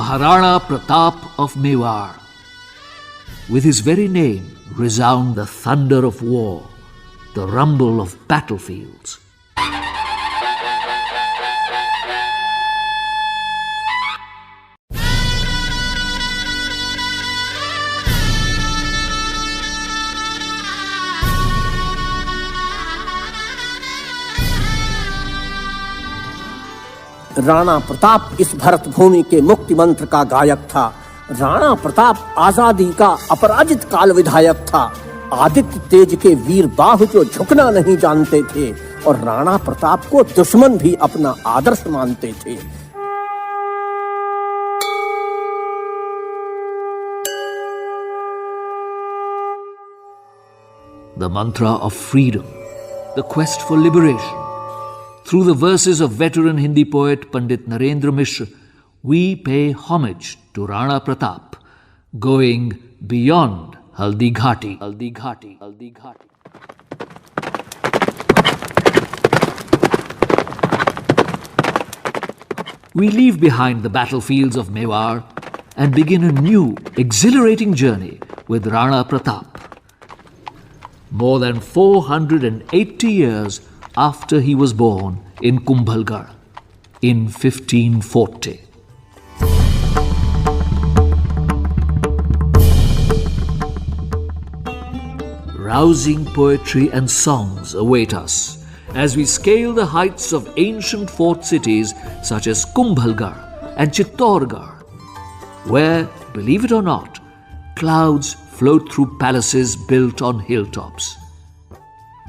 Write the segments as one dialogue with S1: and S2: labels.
S1: Maharana Pratap of Mewar. With his very name resound the thunder of war, the rumble of battlefields.
S2: Rana Pratap इस भरत भूमि के मुक्ति मंत्र का गायक था। राणा प्रताप आजादी का अपराजित काल विधायक था। आदित्य तेज के वीर बाहु जो झुकना नहीं जानते थे और राणा प्रताप को दुश्मन भी अपना आदर्श मानते थे।
S1: The mantra of freedom, the quest for liberation. Through the verses of veteran Hindi poet Pandit Narendra Mishra, we pay homage to Rana Pratap, going beyond Haldi Ghati. Haldi Ghati. Haldi Ghati. We leave behind the battlefields of Mewar and begin a new, exhilarating journey with Rana Pratap. More than 480 years after he was born in Kumbhalgarh in 1540. Rousing poetry and songs await us as we scale the heights of ancient fort cities such as Kumbhalgarh and Chittorgarh, where, believe it or not, clouds float through palaces built on hilltops.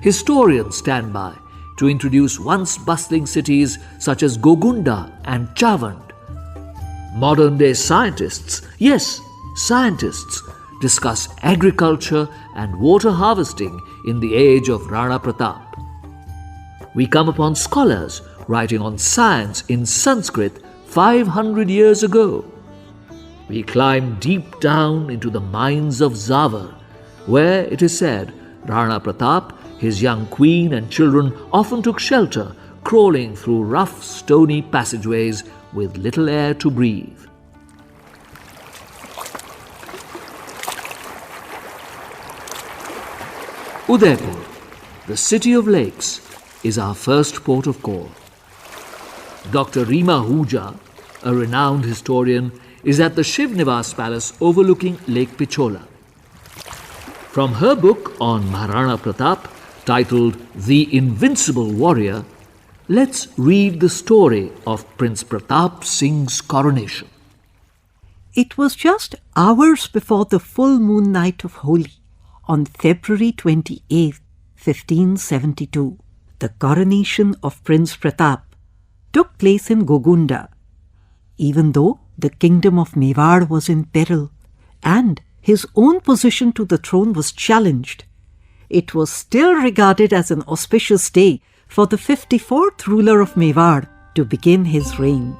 S1: Historians stand by to introduce once bustling cities such as Gogunda and Chavand. Modern-day scientists, yes, scientists, discuss agriculture and water harvesting in the age of Rana Pratap. We come upon scholars writing on science in Sanskrit 500 years ago. We climb deep down into the mines of Zawar, where it is said Rana Pratap, his young queen and children often took shelter, crawling through rough, stony passageways with little air to breathe. Udaipur, the city of lakes, is our first port of call. Dr. Reema Ahuja, a renowned historian, is at the Shiv Nivas Palace overlooking Lake Pichola. From her book on Maharana Pratap, titled The Invincible Warrior, let's read the story of Prince Pratap Singh's coronation.
S3: It was just hours before the full moon night of Holi, on February 28, 1572. The coronation of Prince Pratap took place in Gogunda. Even though the kingdom of Mewar was in peril and his own position to the throne was challenged, it was still regarded as an auspicious day for the 54th ruler of Mewar to begin his reign.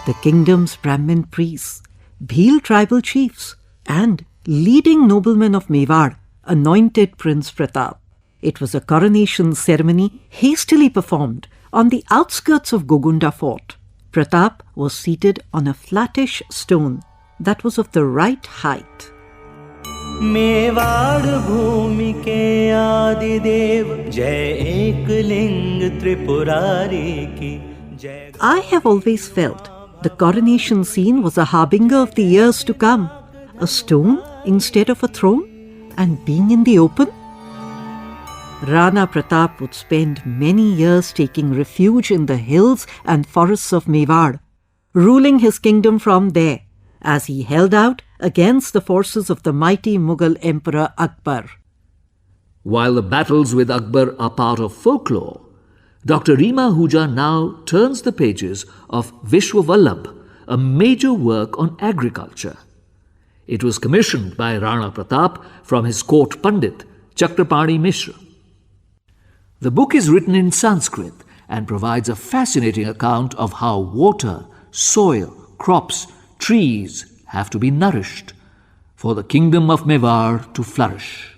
S3: The kingdom's Brahmin priests, Bhil tribal chiefs, and leading noblemen of Mewar anointed Prince Pratap. It was a coronation ceremony hastily performed on the outskirts of Gogunda Fort. Pratap was seated on a flattish stone that was of the right height.
S4: Mewar भूमि के आदि देव जय एकलिंग त्रिपुरारी की जय.
S3: I have always felt the coronation scene was a harbinger of the years to come. A stone instead of a throne, and being in the open. Rana Pratap would spend many years taking refuge in the hills and forests of Mewar, ruling his kingdom from there as he held out against the forces of the mighty Mughal Emperor Akbar.
S1: While the battles with Akbar are part of folklore, Dr. Reema Ahuja now turns the pages of Vishwavallabh, a major work on agriculture. It was commissioned by Rana Pratap from his court Pandit, Chakrapani Mishra. The book is written in Sanskrit and provides a fascinating account of how water, soil, crops, trees have to be nourished for the kingdom of Mewar to flourish.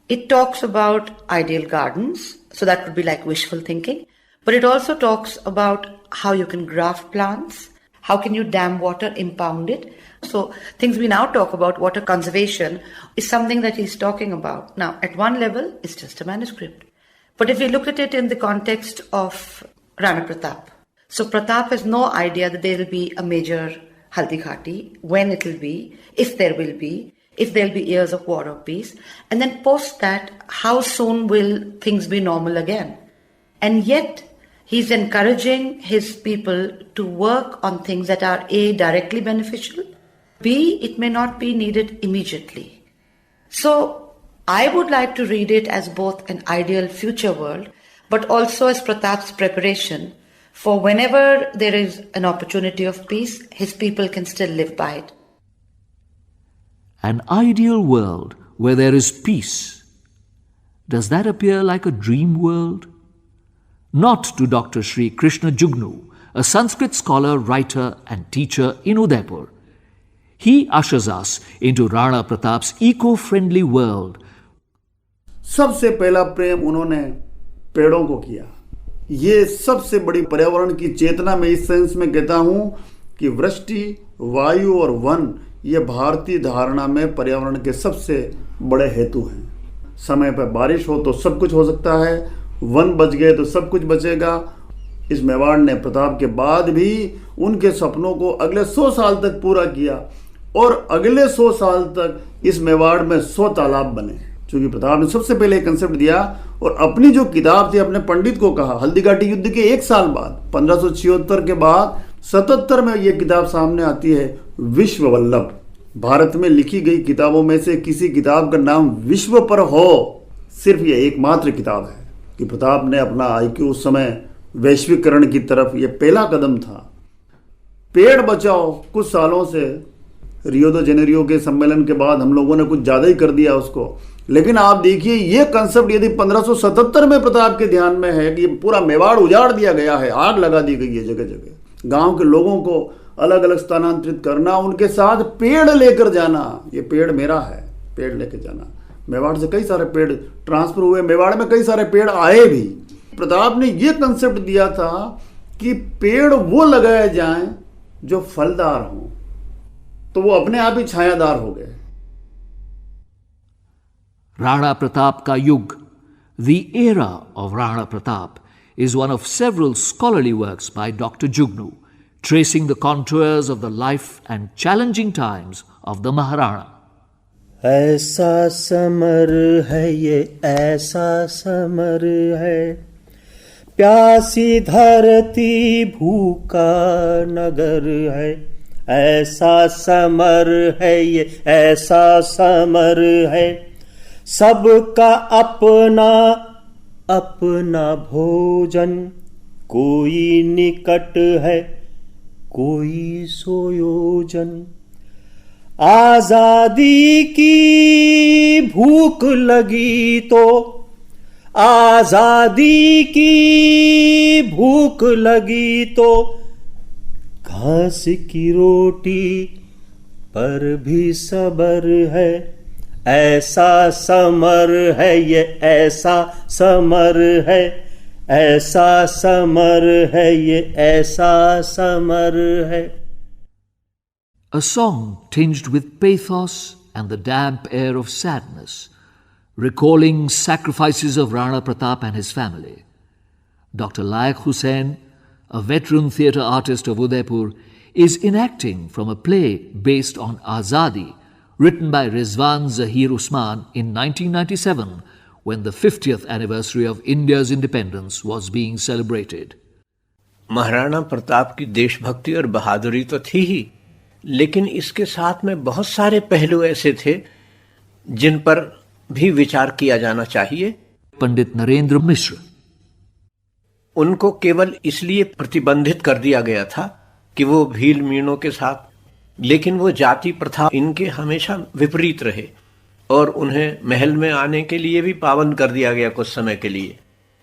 S5: It talks about ideal gardens, so that would be like wishful thinking, but it also talks about how you can graft plants, how can you dam water, impound it. So things we now talk about, water conservation, is something that he's talking about. Now, at one level, it's just a manuscript. But if we look at it in the context of Rana Pratap, so Pratap has no idea that there will be a major Haldi Ghati, when it will be, if there will be, if there will be years of war or peace. And then post that, how soon will things be normal again? And yet, he's encouraging his people to work on things that are A, directly beneficial, B, it may not be needed immediately. So, I would like to read it as both an ideal future world, but also as Pratap's preparation for whenever there is an opportunity of peace, his people can still live by it.
S1: An ideal world where there is peace. Does that appear like a dream world? Not to Dr. Sri Krishna Jugnu, a Sanskrit scholar, writer and teacher in Udaipur. He ushers us into Rana Pratap's eco-friendly world.
S6: सबसे पहला प्रेम उन्होंने पेड़ों को किया. ये सबसे बड़ी पर्यावरण की चेतना में इस सेंस में कहता हूं कि वृष्टि, वायु और वन ये भारतीय धारणा में पर्यावरण के सबसे बड़े हेतु हैं. समय पर बारिश हो तो सब कुछ हो सकता है, वन बच गए तो सब कुछ बचेगा. इस मेवाड़ ने प्रताप के बाद भी उनके सपनों को अगले 100 साल तक पूरा किया और अगले 100 साल तक इस मेवाड़ में 100 तालाब बने. क्योंकि प्रताप ने सबसे पहले कंसेप्ट दिया और अपनी जो किताब थी अपने पंडित को कहा. हल्दी घाटी युद्ध के 1 साल बाद 1576 के बाद 77 में यह किताब सामने आती है, विश्व वल्लभ. भारत में लिखी गई किताबों में से किसी किताब का नाम विश्व पर हो, सिर्फ ये एकमात्र किताब है कि प्रताप ने अपना आईक्यू उस समय वैश्वीकरण की तरफ, ये पहला कदम था. पेड़ बचाओ कुछ सालों से रियो दे जेनेरियो के सम्मेलन के बाद हम लोगों ने कुछ ज़्यादा ही कर दिया उसको. लेकिन आप देखिए ये कंसेप्ट यदि 1577 में प्रताप के ध्यान में है कि पूरा मेवाड़ उजाड़ दिया गया है, आग लगा दी गई है जगह जगह, गांव के लोगों को अलग अलग स्थानांतरित करना, उनके साथ पेड़ लेकर जाना. ये पेड़ मेरा है, पेड़ लेकर जाना. मेवाड़ से कई सारे पेड़ ट्रांसफर हुए, मेवाड़ में कई सारे पेड़ आए भी. प्रताप ने ये कंसेप्ट दिया था कि पेड़ वो लगाए जाएं जो फलदार हों, तो वो अपने आप ही छायादार हो गए.
S1: Rana Pratap ka Yug, the era of Rana Pratap, is one of several scholarly works by Dr. Jugnu, tracing the contours of the life and challenging times of the Maharana.
S4: ऐसा समर है ये, ऐसा summer है, प्यासी धरती भूखा नगर है. ऐसा समर है ये, ऐसा समर है, सबका अपना अपना भोजन, कोई निकट है कोई सोयोजन. आजादी की भूख लगी तो, आजादी की भूख लगी तो, घास की रोटी पर भी सबर है. ऐसा समर है ये, ऐसा समर है, ऐसा समर है ये, ऐसा समर है.
S1: A song tinged with pathos and the damp air of sadness, recalling sacrifices of Rana Pratap and his family. Dr. Laik Hussain, a veteran theatre artist of Udaipur, is enacting from a play based on Azadi, written by Rizwan Zahir Usman in 1997, when the 50th anniversary of India's independence was being celebrated.
S2: Maharana Pratap की देशभक्ति और बहादुरी तो थी ही, लेकिन इसके साथ में बहुत सारे पहलू ऐसे थे जिन पर भी विचार किया जाना चाहिए.
S1: पंडित नरेंद्र मिश्र.
S2: उनको केवल इसलिए प्रतिबंधित कर दिया गया था कि वो भील मीणों के साथ, लेकिन वो जाति प्रथा इनके हमेशा विपरीत रहे और उन्हें महल में आने के लिए भी पाबंद कर दिया गया कुछ समय के लिए.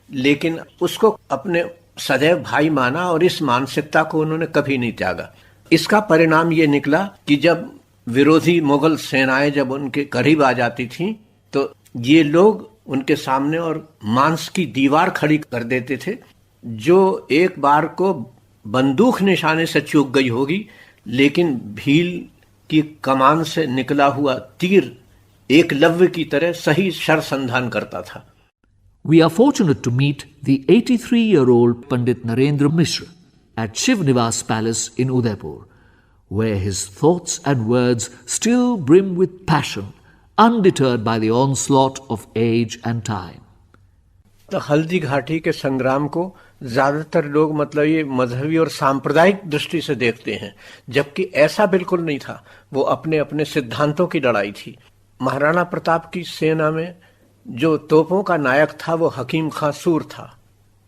S7: लेकिन उसको अपने सदैव भाई माना और इस मानसिकता को उन्होंने कभी नहीं त्यागा। इसका परिणाम ये निकला कि जब विरोधी मुगल सेनाएं जब उनके करीब आ जाती थीं तो ये लोग उनके सामने और मांस की दीवार खड़ी कर देते थे, जो एक बार को बंदूक निशाने से चूक गई होगी, लेकिन भील की कमान से निकला हुआ तीर एकलव्य की तरह सही शरसंधान करता था।
S1: We are fortunate to meet the 83-year-old Pandit Narendra Mishra at Shiv Nivas Palace in Udaipur, where his thoughts and words still brim with passion, undeterred by the onslaught of age and time.
S7: तो हल्दी घाटी के संग्राम को ज्यादातर लोग मतलब ये मजहबी और सांप्रदायिक दृष्टि से देखते हैं, जबकि ऐसा बिल्कुल नहीं था। वो अपने अपने सिद्धांतों की लड़ाई थी। महाराणा प्रताप की सेना में जो तोपों का नायक था वो हकीम खां सूर था।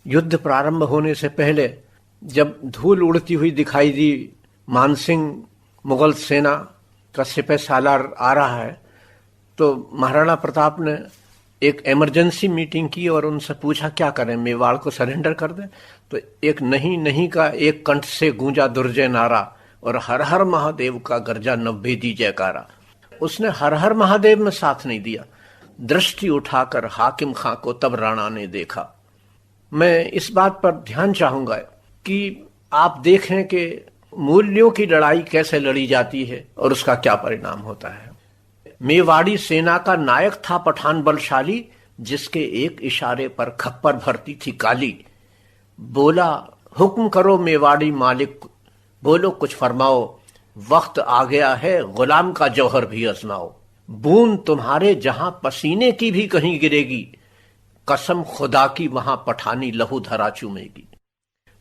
S7: युद्ध प्रारंभ होने से पहले जब धूल उड़ती हुई दिखाई दी, मानसिंह मुगल सेना का सिपह सालार आ रहा है, तो महाराणा प्रताप ने एक इमरजेंसी मीटिंग की और उनसे पूछा क्या करें, मेवाड़ को सरेंडर कर दें? तो एक नहीं नहीं का एक कंठ से गूंजा दुर्जय नारा और हर हर महादेव का गर्जा नवभेदी जयकारा। उसने हर हर महादेव में साथ नहीं दिया। दृष्टि उठाकर हाकिम खां को तब राणा ने देखा। मैं इस बात पर ध्यान चाहूंगा कि आप देखें कि मूल्यों की लड़ाई कैसे लड़ी जाती है और उसका क्या परिणाम होता है। मेवाड़ी सेना का नायक था पठान बलशाली, जिसके एक इशारे पर खप्पर भरती थी काली। बोला हुक्म करो मेवाड़ी मालिक, बोलो कुछ फरमाओ, वक्त आ गया है गुलाम का जौहर भी आजमाओ। बूंद तुम्हारे जहां पसीने की भी कहीं गिरेगी, कसम खुदा की वहां पठानी लहू धरा चूमेगी।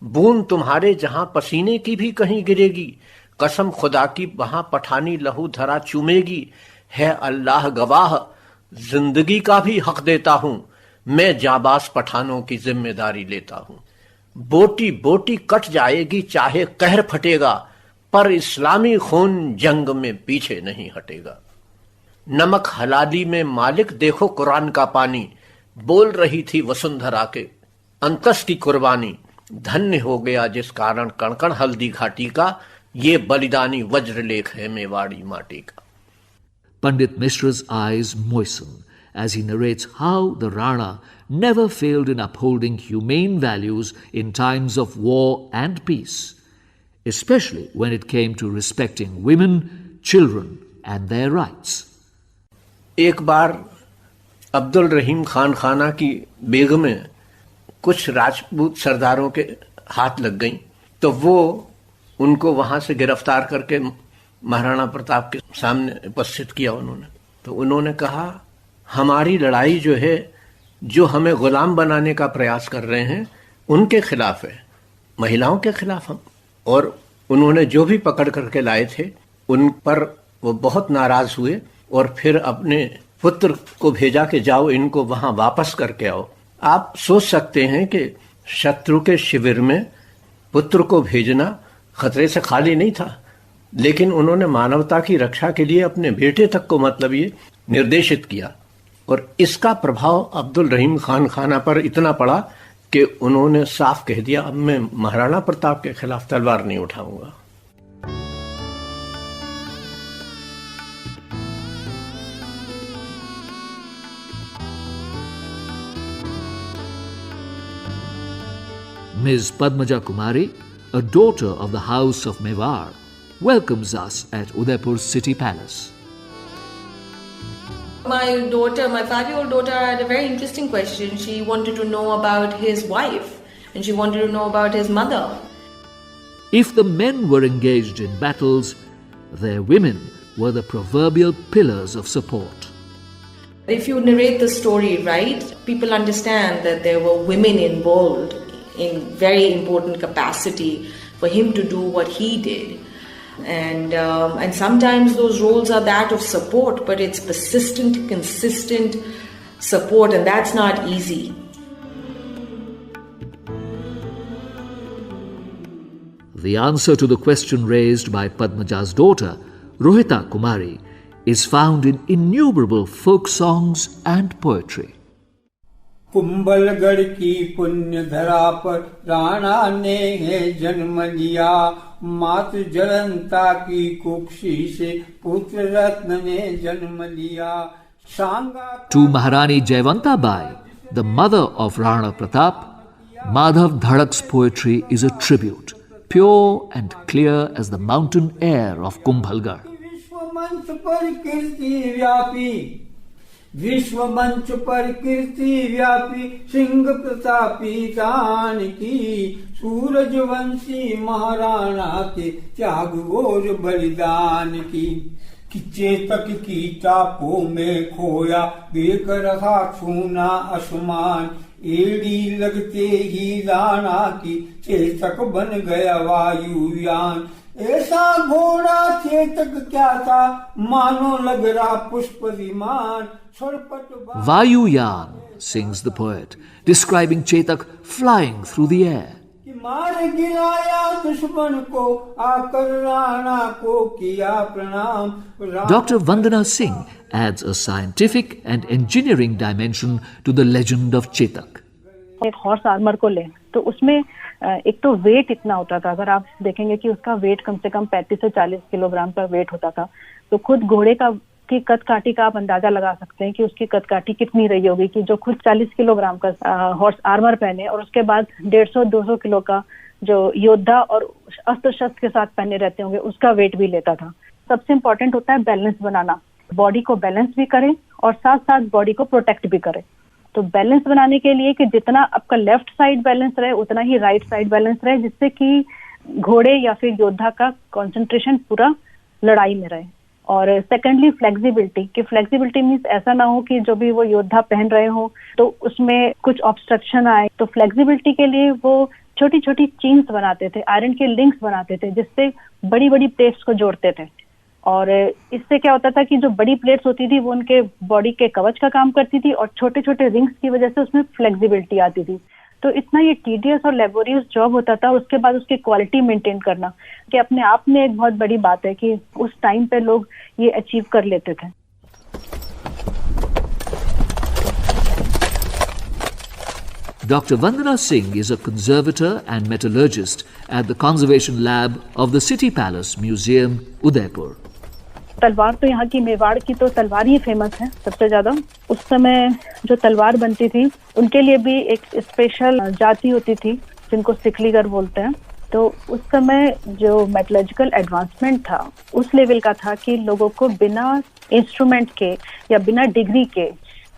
S7: बूंद तुम्हारे जहां पसीने की भी कहीं गिरेगी, कसम खुदा की वहां पठानी लहू धरा चूमेगी। है अल्लाह गवाह, जिंदगी का भी हक देता हूं, मैं जाबाज पठानों की जिम्मेदारी लेता हूं। बोटी बोटी कट जाएगी चाहे कहर फटेगा, पर इस्लामी खून जंग में पीछे नहीं हटेगा। नमक हलाली में मालिक देखो कुरान का पानी, बोल रही थी वसुंधरा के अंतस की कुर्बानी। धन्य हो गया जिस कारण कणकण हल्दी घाटी का, ये बलिदानी वज्रलेख है मेवाड़ी माटी का।
S1: Pandit Mishra's eyes moisten as he narrates how the Rana never failed in upholding humane values in times of war and peace, especially when it came to respecting women, children and their rights.
S7: एक बार अब्दुल रहीम खान खाना की बेगमें कुछ राजपूत सरदारों के हाथ लग गईं, तो वो उनको वहां से गिरफ्तार करके महाराणा प्रताप के सामने उपस्थित किया उन्होंने। तो उन्होंने कहा हमारी लड़ाई जो है, जो हमें गुलाम बनाने का प्रयास कर रहे हैं उनके खिलाफ है, महिलाओं के खिलाफ हम। और उन्होंने जो भी पकड़ करके लाए थे उन पर वो बहुत नाराज हुए और फिर अपने पुत्र को भेजा कि जाओ इनको वहां वापस करके आओ। आप सोच सकते हैं कि शत्रु के शिविर में पुत्र को भेजना खतरे से खाली नहीं था, लेकिन उन्होंने मानवता की रक्षा के लिए अपने बेटे तक को मतलब ये निर्देशित किया। और इसका प्रभाव अब्दुल रहीम खान खाना पर इतना पड़ा कि उन्होंने साफ कह दिया अब मैं महाराणा प्रताप के खिलाफ तलवार नहीं उठाऊंगा।
S1: Ms. Padmaja Kumari, a daughter of the House of Mewar, welcomes us at Udaipur City Palace.
S8: My daughter, my 5-year-old daughter, had a very interesting question. She wanted to know about his wife and she wanted to know about his mother.
S1: If the men were engaged in battles, their women were the proverbial pillars of support.
S8: If you narrate the story right, people understand that there were women involved in very important capacity for him to do what he did. And sometimes those roles are that of support, but it's persistent, consistent support, and that's not easy.
S1: The answer to the question raised by Padmaja's daughter, Rohita Kumari, is found in innumerable folk songs and poetry.
S9: Kumbhalgarh की पुण्य धरा पर राणा ने है जन्म लिया, मातृ जनता की कुक्षी से पुत्र रत्न ने जन्म लिया।
S1: To Maharani Jayavanta Bai, the mother of Rana Pratap, Madhav Dhadak's poetry is a tribute, pure and clear as the mountain air of Kumbhalgarh.
S9: विश्व मंच पर कीर्ति व्यापी सिंह प्रतापी दान की, सूरजवंशी महाराणा के त्याग और बलिदान की। कि चेतक की टापों में खोया देख रहा छूना आसमान, एड़ी लगते ही राणा की चेतक बन गया वायुयान। ऐसा घोड़ा चेतक क्या था मानो लग रहा पुष्प विमान।
S1: Vayuyan, sings the poet, describing Chetak flying through the air.
S9: मार गिराया दुश्मन को आकर राणा को किया प्रणाम।
S1: Dr. Vandana Singh adds a scientific and engineering dimension to the legend of Chetak.
S10: एक हॉर्स आर्मर को ले तो उसमें एक तो वेट इतना होता था, अगर आप देखेंगे कि उसका वेट कम से कम 35 से 40 किलोग्राम का वेट होता था, तो खुद घोड़े की कद काठी का आप अंदाजा लगा सकते हैं कि उसकी कद काठी कितनी रही होगी कि जो खुद 40 किलोग्राम का हॉर्स आर्मर पहने और उसके बाद 150-200 किलो का जो योद्धा और अस्त्र शस्त्र के साथ पहने रहते होंगे उसका वेट भी लेता था। सबसे इम्पोर्टेंट होता है बैलेंस बनाना, बॉडी को बैलेंस भी करे और साथ साथ बॉडी को प्रोटेक्ट भी करे। तो बैलेंस बनाने के लिए कि जितना आपका लेफ्ट साइड बैलेंस रहे उतना ही राइट साइड बैलेंस रहे, जिससे कि घोड़े या फिर योद्धा का कंसंट्रेशन पूरा लड़ाई में रहे। और सेकेंडली फ्लेक्सिबिलिटी, कि फ्लेक्सिबिलिटी मीन्स ऐसा ना हो कि जो भी वो योद्धा पहन रहे हो तो उसमें कुछ ऑब्स्ट्रक्शन आए। तो फ्लेक्सिबिलिटी के लिए वो छोटी छोटी चेन्स बनाते थे, आयरन के लिंक्स बनाते थे जिससे बड़ी बड़ी प्लेट्स को जोड़ते थे। और इससे क्या होता था कि जो बड़ी प्लेट्स होती थी वो उनके बॉडी के कवच का काम करती थी और छोटे छोटे रिंग्स की वजह से उसमें फ्लेक्सिबिलिटी आती थी। तो इतना ये टीडियस और लेबोरियस जॉब होता था, उसके बाद उसकी क्वालिटी मेंटेन करना कि अपने आप में एक बहुत बड़ी बात है कि उस टाइम पे लोग ये अचीव कर लेते थे।
S1: Dr. Vandana Singh is a conservator and metallurgist at the Conservation Lab of the City Palace Museum, Udaipur.
S10: तलवार तो यहाँ की मेवाड़ की तो तलवार ही फेमस है सबसे ज्यादा। उस समय जो तलवार बनती थी उनके लिए भी एक स्पेशल जाति होती थी जिनको सिकलीगर बोलते हैं। तो उस समय जो मेटलर्जिकल एडवांसमेंट था उस लेवल का था कि लोगों को बिना इंस्ट्रूमेंट के या बिना डिग्री के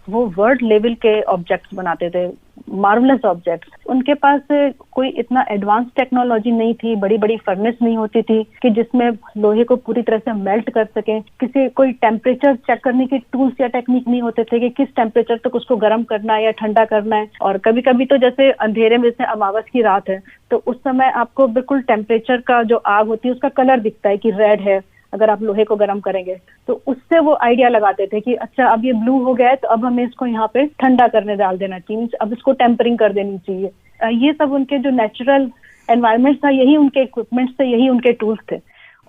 S10: वो वर्ल्ड लेवल के ऑब्जेक्ट्स बनाते थे, मार्वलस ऑब्जेक्ट्स। उनके पास कोई इतना एडवांस टेक्नोलॉजी नहीं थी, बड़ी बड़ी फर्नेस नहीं होती थी कि जिसमें लोहे को पूरी तरह से मेल्ट कर सके, किसी कोई टेम्परेचर चेक करने की टूल्स या टेक्निक नहीं होते थे कि किस टेम्परेचर तक उसको गर्म करना है या ठंडा करना है। और कभी कभी तो जैसे अंधेरे में, जैसे अमावस की रात है, तो उस समय आपको बिल्कुल टेम्परेचर का जो आग होती है उसका कलर दिखता है कि रेड है अगर आप लोहे को गर्म करेंगे। तो उससे वो आइडिया लगाते थे कि अच्छा अब ये ब्लू हो गया है तो अब हमें इसको यहाँ पे ठंडा करने डाल देना चाहिए, अब इसको टेम्परिंग कर देनी चाहिए। ये सब उनके जो नेचुरल एनवायरनमेंट था, यही उनके इक्विपमेंट्स थे, यही उनके टूल्स थे।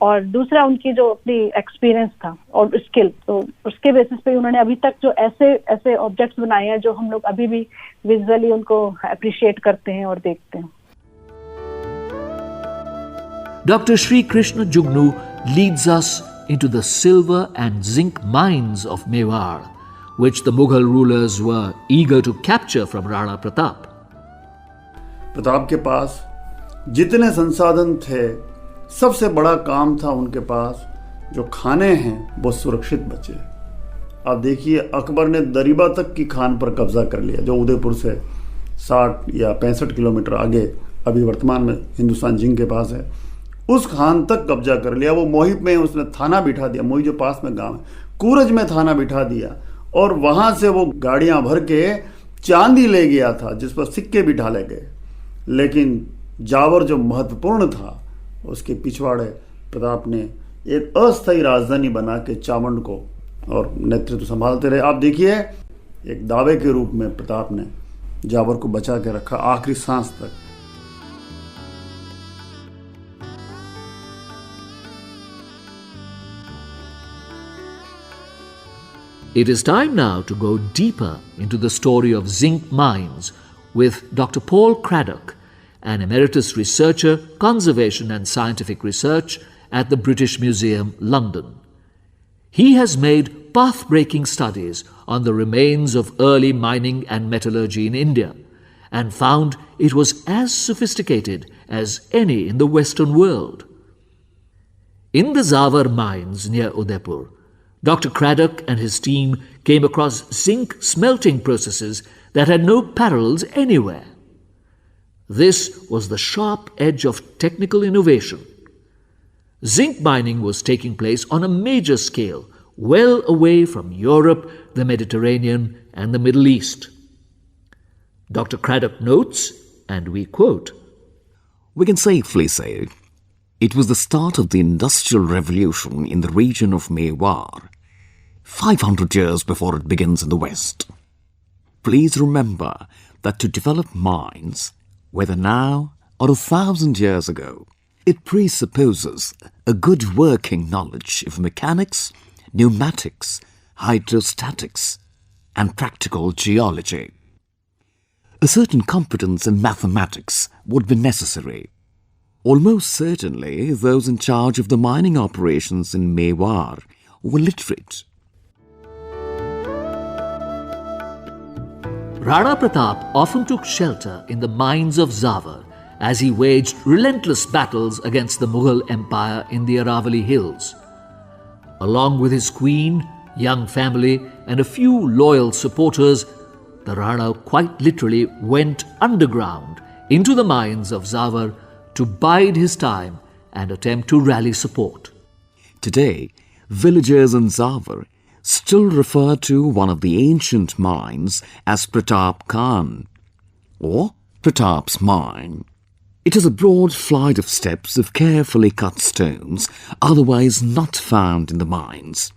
S10: और दूसरा उनकी जो अपनी एक्सपीरियंस था और स्किल, तो उसके बेसिस पे उन्होंने अभी तक जो ऐसे ऑब्जेक्ट्स बनाए हैं जो हम लोग अभी भी विजुअली उनको अप्रिशिएट करते हैं और देखते हैं।
S1: Dr. Sri Krishna Jugnu leads us into the silver and zinc mines of Mewar, which the Mughal rulers were eager to capture from Rana Pratap.
S6: Pratap के पास जितने संसाधन थे, सबसे बड़ा काम था उनके पास जो खाने हैं वो सुरक्षित बचे। आप देखिए अकबर ने दरीबा तक की खान पर कब्जा कर लिया, जो उदयपुर से 60 या 65 किलोमीटर आगे अभी वर्तमान में हिंदुस्तान जिंक के पास है, उस खान तक कब्जा कर लिया। वो मोहिब में उसने थाना बिठा दिया, मोहिब जो पास में गांव है, कूरज में थाना बिठा दिया और वहां से वो गाड़ियां भर के चांदी ले गया था जिस पर सिक्के भी ढाले गए। लेकिन जावर जो महत्वपूर्ण था उसके पिछवाड़े प्रताप ने एक अस्थायी राजधानी बना के चावंड को और नेतृत्व संभालते रहे। आप देखिए एक दावे के रूप में प्रताप ने जावर को बचा के रखा आखिरी सांस तक।
S1: It is time now to go deeper into the story of zinc mines with Dr. Paul Craddock, an emeritus researcher, conservation and scientific research at the British Museum, London. He has made path-breaking studies on the remains of early mining and metallurgy in India and found it was as sophisticated as any in the Western world. In the Zawar mines near Udaipur, Dr. Craddock and his team came across zinc smelting processes that had no parallels anywhere. This was the sharp edge of technical innovation. Zinc mining was taking place on a major scale, well away from Europe, the Mediterranean, and the Middle East. Dr. Craddock notes, and we quote,
S11: "We can safely say it was the start of the Industrial Revolution in the region of Mewar, 500 years before it begins in the West. Please remember that to develop mines, whether now or 1,000 years ago, it presupposes a good working knowledge of mechanics, pneumatics, hydrostatics, and practical geology. A certain competence in mathematics would be necessary. Almost certainly those in charge of the mining operations in Mewar were literate."
S1: Rana Pratap often took shelter in the mines of Zawar as he waged relentless battles against the Mughal Empire in the Aravalli Hills. Along with his queen, young family, and a few loyal supporters, the Rana quite literally went underground into the mines of Zawar to bide his time and attempt to rally support.
S11: Today, villagers in Zawar still refer to one of the ancient mines as Pratap Khan, or Pratap's Mine. It is a broad flight of steps of carefully cut stones, otherwise not found in the mines.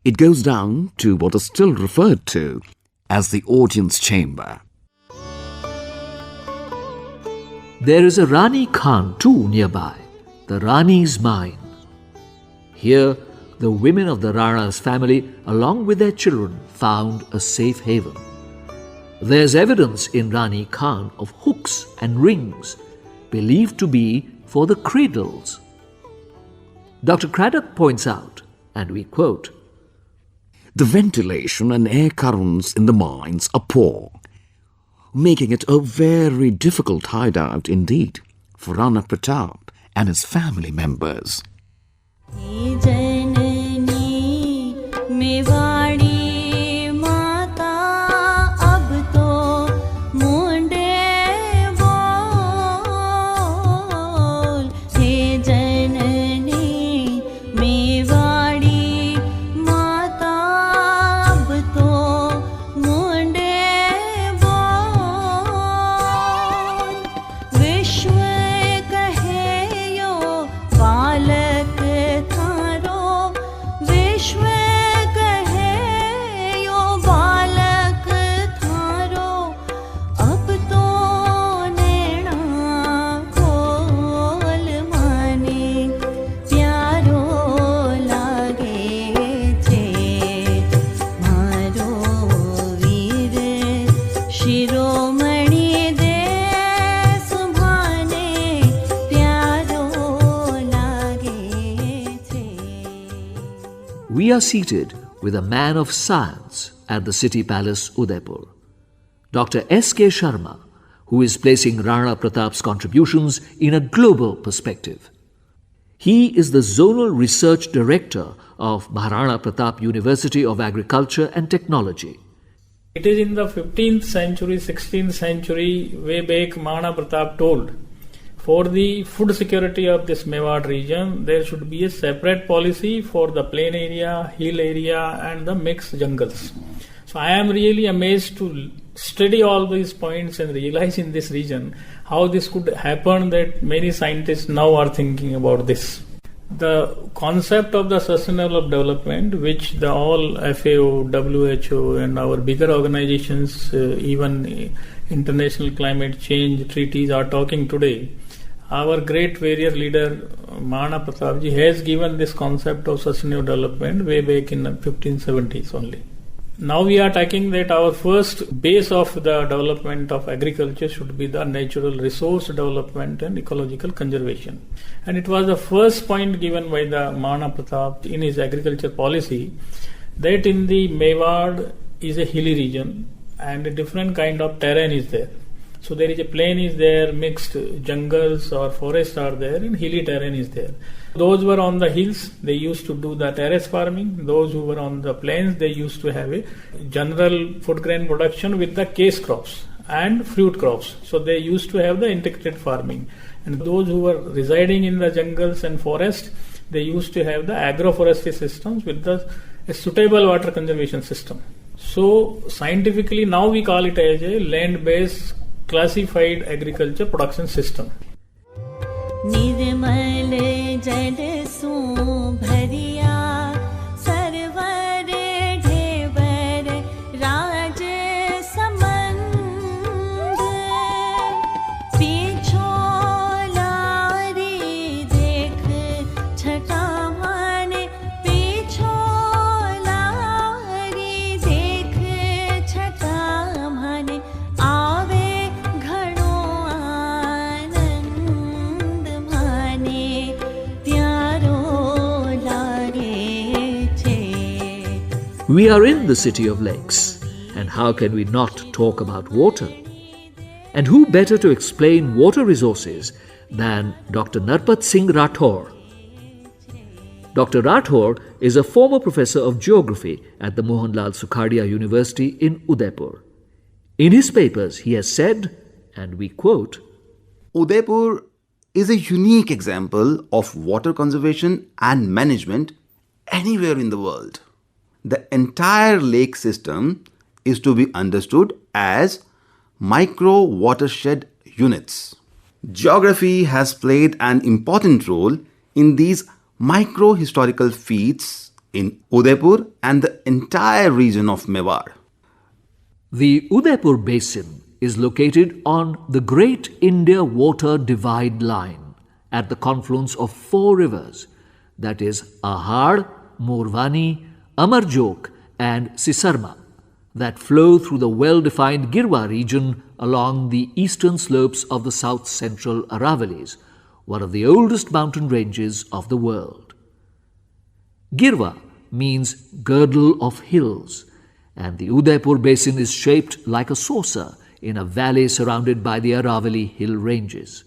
S11: It goes down to what is still referred to as the audience chamber.
S1: There is a Rani Khan too nearby, the Rani's Mine. Here, the women of the Rana's family, along with their children, found a safe haven. There's evidence in Rani Khan of hooks and rings, believed to be for the cradles. Dr. Craddock points out, and we quote,
S11: "The ventilation and air currents in the mines are poor, making it a very difficult hideout indeed for Rana Pratap and his family members."
S1: We are seated with a man of science at the City Palace, Udaipur, Dr. S.K. Sharma, who is placing Rana Pratap's contributions in a global perspective. He is the Zonal Research Director of Maharana Pratap University of Agriculture and Technology.
S12: It is in the 15th century, 16th century, way back Maharana Pratap told, for the food security of this Mewar region, there should be a separate policy for the plain area, hill area and the mixed jungles. So I am really amazed to study all these points and realize in this region how this could happen, that many scientists now are thinking about this. The concept of the sustainable development, which the all FAO, WHO and our bigger organizations, even international climate change treaties are talking today, our great warrior leader Mahana Pratap ji has given this concept of sustainable development way back in the 1570s only. Now we are taking that our first base of the development of agriculture should be the natural resource development and ecological conservation. And it was the first point given by the Mahana Pratap in his agriculture policy that in the Mewar is a hilly region and a different kind of terrain is there. So there is a plain is there, mixed jungles or forests are there, and hilly terrain is there. Those who were on the hills, they used to do the terrace farming. Those who were on the plains, they used to have a general food grain production with the case crops and fruit crops. So they used to have the integrated farming. And those who were residing in the jungles and forests, they used to have the agroforestry systems with a suitable water conservation system. So scientifically now we call it as a land-based classified agriculture production system.
S13: निर्मल जल सो भरिया server Dhebar राज संबंध पीछो लारी देख छटा मान पीछो लारी देख छटा मान आवे
S1: We are in the city of lakes, and how can we not talk about water? And who better to explain water resources than Dr. Narpat Singh Rathore? Dr. Rathore is a former professor of geography at the Mohanlal Sukhadia University in Udaipur. In his papers, he has said, and we quote,
S14: Udaipur is a unique example of water conservation and management anywhere in the world. The entire lake system is to be understood as micro watershed units. Geography has played an important role in these micro historical feats in Udaipur and the entire region of Mewar.
S1: The Udaipur Basin is located on the Great India Water Divide Line at the confluence of four rivers, that is Ahar, Morvani, Amarjok and Sisarma, that flow through the well-defined Girwa region along the eastern slopes of the south-central Aravallis, one of the oldest mountain ranges of the world. Girwa means girdle of hills, and the Udaipur Basin is shaped like a saucer in a valley surrounded by the Aravalli hill ranges.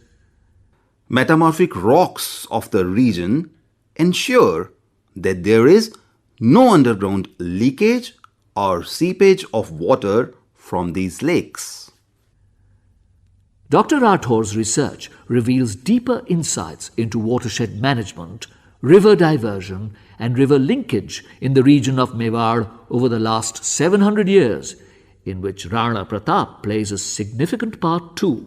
S14: Metamorphic rocks of the region ensure that there is no underground leakage or seepage of water from these lakes.
S1: Dr. Rathore's research reveals deeper insights into watershed management, river diversion and river linkage in the region of Mewar over the last 700 years, in which Rana Pratap plays a significant part too.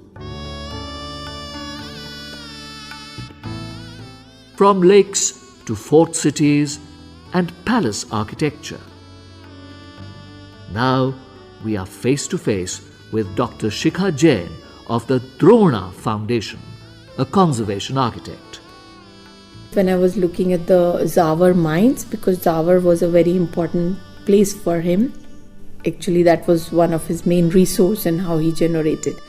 S1: From lakes to fort cities and palace architecture. Now we are face to face with Dr. Shikha Jain of the Drona Foundation, a conservation architect.
S15: When I was looking at the Zawar mines, because Zawar was a very important place for him, actually that was one of his main resources and how he generated.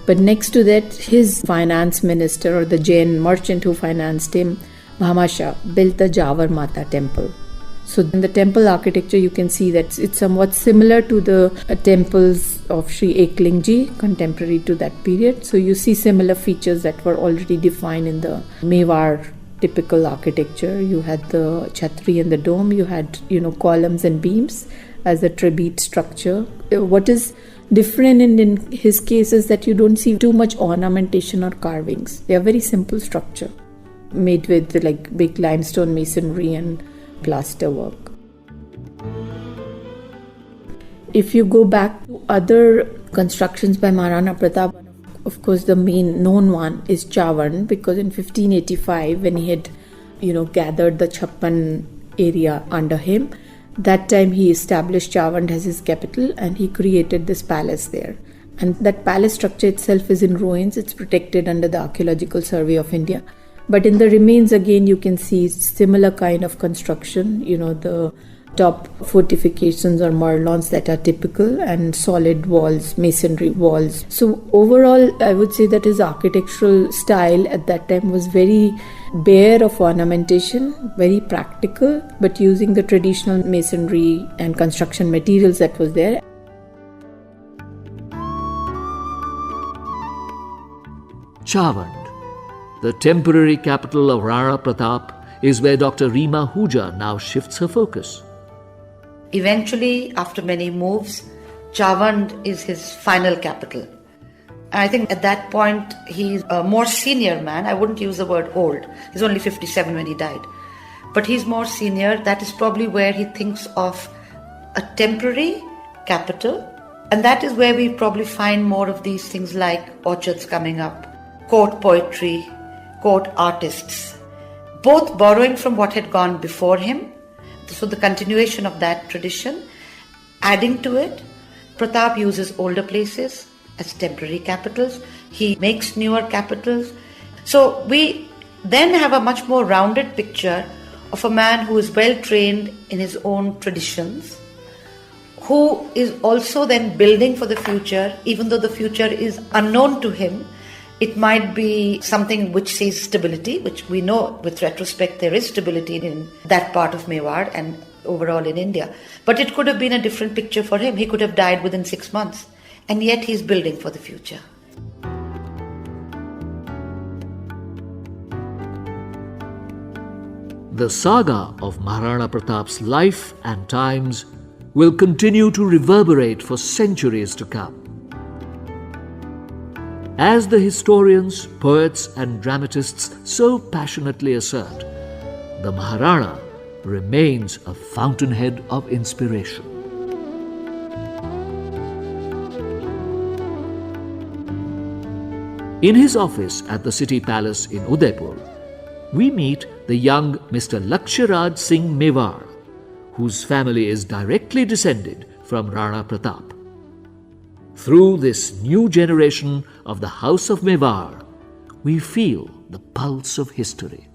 S15: But next to that, his finance minister or the Jain merchant who financed him, Bhamasha, built the Jawar Mata temple. So in the temple architecture, you can see that it's somewhat similar to the temples of Sri Eklingji, contemporary to that period. So you see similar features that were already defined in the Mewar typical architecture. You had the chhatri and the dome, you had, columns and beams as a tribute structure. What is different in his case is that you don't see too much ornamentation or carvings. They are very simple structure, made with big limestone masonry and plaster work. If you go back to other constructions by Maharana Pratap, of course the main known one is Chavan, because in 1585 when he had gathered the Chappan area under him, that time he established Chavan as his capital and he created this palace there. And that palace structure itself is in ruins. It's protected under the Archaeological Survey of India. But in the remains, again, you can see similar kind of construction, the top fortifications or merlons that are typical, and solid walls, masonry walls. So overall, I would say that his architectural style at that time was very bare of ornamentation, very practical, but using the traditional masonry and construction materials that was there.
S1: Chawand, the temporary capital of Rana Pratap, is where Dr. Reema Ahuja now shifts her focus.
S5: Eventually, after many moves, Chawand is his final capital. And I think at that point, he's a more senior man. I wouldn't use the word old. He's only 57 when he died. But he's more senior. That is probably where he thinks of a temporary capital. And that is where we probably find more of these things like orchards coming up, court poetry, court artists, both borrowing from what had gone before him. So the continuation of that tradition, adding to it, Pratap uses older places as temporary capitals. He makes newer capitals. So we then have a much more rounded picture of a man who is well trained in his own traditions, who is also then building for the future, even though the future is unknown to him. It might be something which sees stability, which we know with retrospect there is stability in that part of Mewar and overall in India. But it could have been a different picture for him. He could have died within 6 months. And yet he's building for the future.
S1: The saga of Maharana Pratap's life and times will continue to reverberate for centuries to come. As the historians, poets and dramatists so passionately assert, the Maharana remains a fountainhead of inspiration. In his office at the City Palace in Udaipur, we meet the young Mr. Laksharaj Singh Mewar, whose family is directly descended from Rana Pratap. Through this new generation of the House of Mewar, we feel the pulse of history.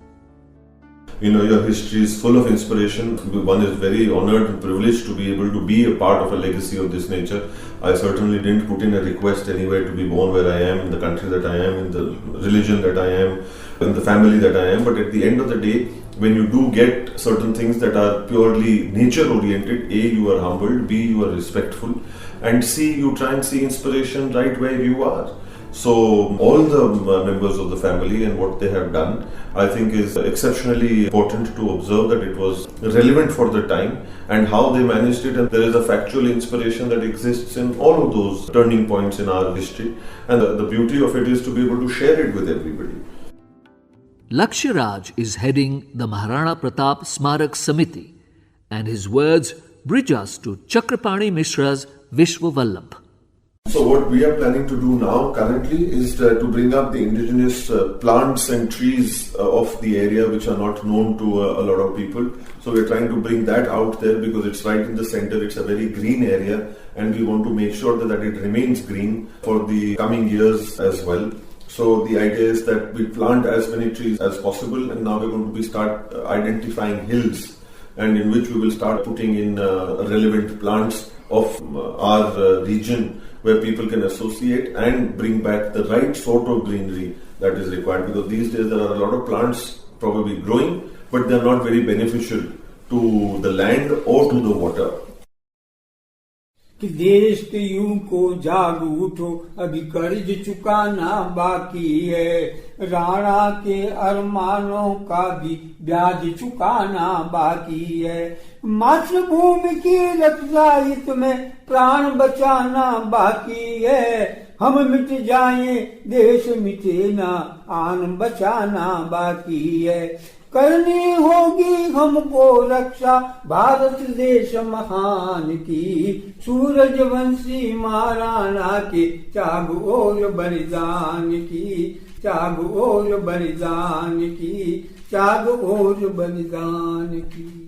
S16: Your history is full of inspiration. One is very honored and privileged to be able to be a part of a legacy of this nature. I certainly didn't put in a request anywhere to be born where I am, in the country that I am, in the religion that I am, in the family that I am. But at the end of the day, when you do get certain things that are purely nature oriented, A, you are humbled, B, you are respectful, and C, you try and see inspiration right where you are. So all the members of the family and what they have done, I think is exceptionally important to observe that it was relevant for the time and how they managed it. And there is a factual inspiration that exists in all of those turning points in our history. And the beauty of it is to be able to share it with everybody.
S1: Laksharaj is heading the Maharana Pratap Smarak Samiti, and his words bridge us to Chakrapani Mishra's Vishwa Vallabh.
S16: So what we are planning to do now currently is to bring up the indigenous plants and trees of the area which are not known to a lot of people. So we're trying to bring that out there because it's right in the center. It's a very green area and we want to make sure that it remains green for the coming years as well. So the idea is that we plant as many trees as possible, and now we're going to start identifying hills and in which we will start putting in relevant plants of our region where people can associate and bring back the right sort of greenery that is required, because these days there are a lot of plants probably growing but they are not very beneficial to the land or to the water.
S9: कि देश के यूं को जाग उठो, अभी कर्ज चुकाना बाकी है, राणा के अरमानों का भी ब्याज चुकाना बाकी है, मातृभूमि की रक्षा हित में प्राण बचाना बाकी है, हम मिट जाएं देश मिटे ना आन बचाना बाकी है, करनी होगी हमको रक्षा भारत देश महान की, सूरजवंशी महाराणा के त्याग और बलिदान की, त्याग और बलिदान की, त्याग और बलिदान की.